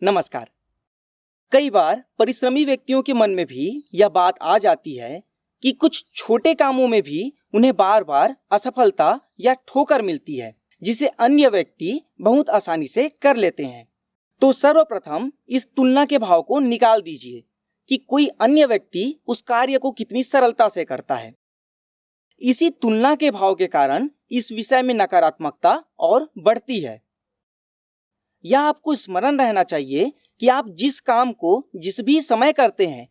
नमस्कार। कई बार परिश्रमी व्यक्तियों के मन में भी यह बात आ जाती है कि कुछ छोटे कामों में भी उन्हें बार बार असफलता या ठोकर मिलती है, जिसे अन्य व्यक्ति बहुत आसानी से कर लेते हैं। तो सर्वप्रथम इस तुलना के भाव को निकाल दीजिए कि कोई अन्य व्यक्ति उस कार्य को कितनी सरलता से करता है। इसी तुलना के भाव के कारण इस विषय में नकारात्मकता और बढ़ती है। यह आपको स्मरण रहना चाहिए कि आप जिस काम को जिस भी समय करते हैं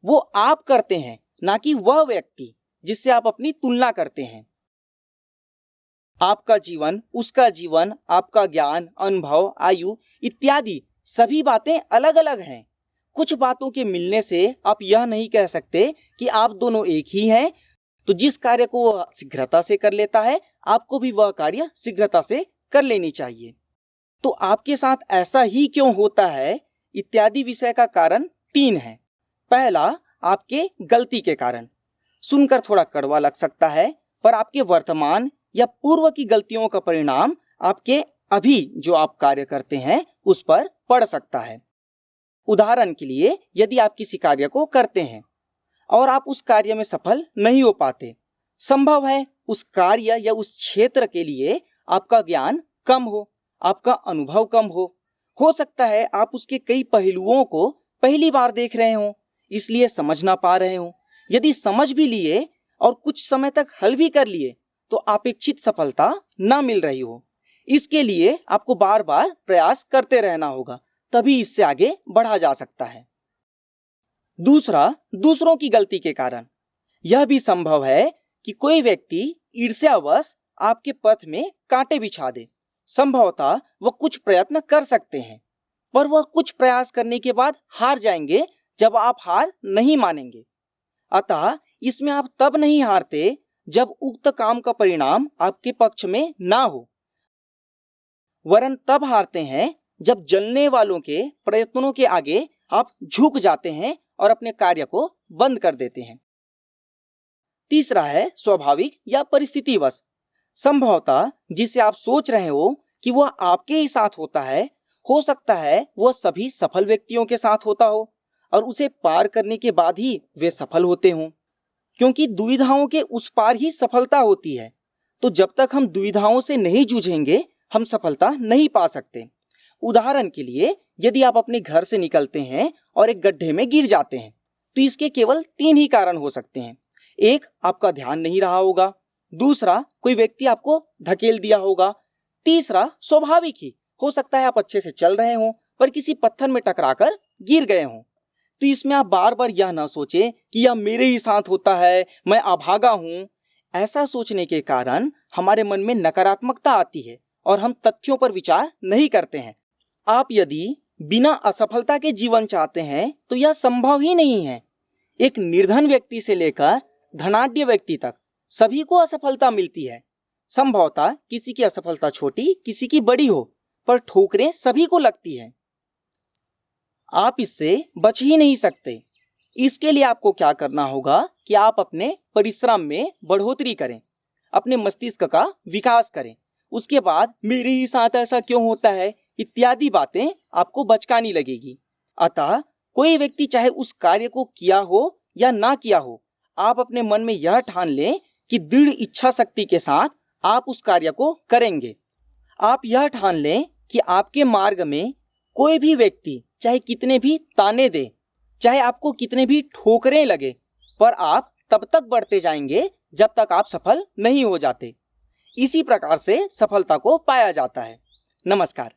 वो आप करते हैं, ना कि वह व्यक्ति जिससे आप अपनी तुलना करते हैं। आपका जीवन, उसका जीवन, आपका ज्ञान, अनुभव, आयु इत्यादि सभी बातें अलग अलग हैं। कुछ बातों के मिलने से आप यह नहीं कह सकते कि आप दोनों एक ही हैं। तो जिस कार्य को वह शीघ्रता से कर लेता है, आपको भी वह कार्य शीघ्रता से कर लेनी चाहिए। तो आपके साथ ऐसा ही क्यों होता है इत्यादि विषय का कारण 3 है। पहला, आपके गलती के कारण। सुनकर थोड़ा कड़वा लग सकता है, पर आपके वर्तमान या पूर्व की गलतियों का परिणाम आपके अभी जो आप कार्य करते हैं उस पर पड़ सकता है। उदाहरण के लिए, यदि आप किसी कार्य को करते हैं और आप उस कार्य में सफल नहीं हो पाते, संभव है उस कार्य या उस क्षेत्र के लिए आपका ज्ञान कम हो, आपका अनुभव कम हो सकता है आप उसके कई पहलुओं को पहली बार देख रहे हो, इसलिए समझ ना पा रहे हो। यदि समझ भी लिए और कुछ समय तक हल भी कर लिए तो अपेक्षित सफलता ना मिल रही हो। इसके लिए आपको बार बार प्रयास करते रहना होगा, तभी इससे आगे बढ़ा जा सकता है। दूसरा, दूसरों की गलती के कारण। यह भी संभव है कि कोई व्यक्ति ईर्ष्यावश आपके पथ में कांटे बिछा दे। संभवतः वह कुछ प्रयत्न कर सकते हैं, पर वह कुछ प्रयास करने के बाद हार जाएंगे जब आप हार नहीं मानेंगे। अतः इसमें आप तब नहीं हारते जब उक्त काम का परिणाम आपके पक्ष में ना हो, वरन तब हारते हैं जब जलने वालों के प्रयत्नों के आगे आप झुक जाते हैं और अपने कार्य को बंद कर देते हैं। तीसरा है स्वाभाविक या परिस्थितिवश। संभवतः जिसे आप सोच रहे हो कि वह आपके ही साथ होता है, हो सकता है वह सभी सफल व्यक्तियों के साथ होता हो और उसे पार करने के बाद ही वे सफल होते हों, क्योंकि दुविधाओं के उस पार ही सफलता होती है। तो जब तक हम दुविधाओं से नहीं जूझेंगे हम सफलता नहीं पा सकते। उदाहरण के लिए, यदि आप अपने घर से निकलते हैं और एक गड्ढे में गिर जाते हैं तो इसके केवल 3 ही कारण हो सकते हैं। एक, आपका ध्यान नहीं रहा होगा। दूसरा, कोई व्यक्ति आपको धकेल दिया होगा। तीसरा, स्वाभाविक ही हो सकता है आप अच्छे से चल रहे हों पर किसी पत्थर में टकराकर गिर गए हों। तो इसमें आप बार बार यह ना सोचें कि यह मेरे ही साथ होता है, मैं अभागा हूं। ऐसा सोचने के कारण हमारे मन में नकारात्मकता आती है और हम तथ्यों पर विचार नहीं करते हैं। आप यदि बिना असफलता के जीवन चाहते हैं तो यह संभव ही नहीं है। एक निर्धन व्यक्ति से लेकर धनाढ्य व्यक्ति तक सभी को असफलता मिलती है। संभवतः किसी की असफलता छोटी, किसी की बड़ी हो, पर ठोकरें सभी को लगती है। आप इससे बच ही नहीं सकते। इसके लिए आपको क्या करना होगा कि आप अपने परिश्रम में बढ़ोतरी करें, अपने मस्तिष्क का विकास करें। उसके बाद मेरे ही साथ ऐसा क्यों होता है इत्यादि बातें आपको बचकानी लगेगी। अतः कोई व्यक्ति चाहे उस कार्य को किया हो या ना किया हो, आप अपने मन में यह ठान लें कि दृढ़ इच्छा शक्ति के साथ आप उस कार्य को करेंगे। आप यह ठान लें कि आपके मार्ग में कोई भी व्यक्ति चाहे कितने भी ताने दे, चाहे आपको कितने भी ठोकरें लगे, पर आप तब तक बढ़ते जाएंगे जब तक आप सफल नहीं हो जाते। इसी प्रकार से सफलता को पाया जाता है। नमस्कार।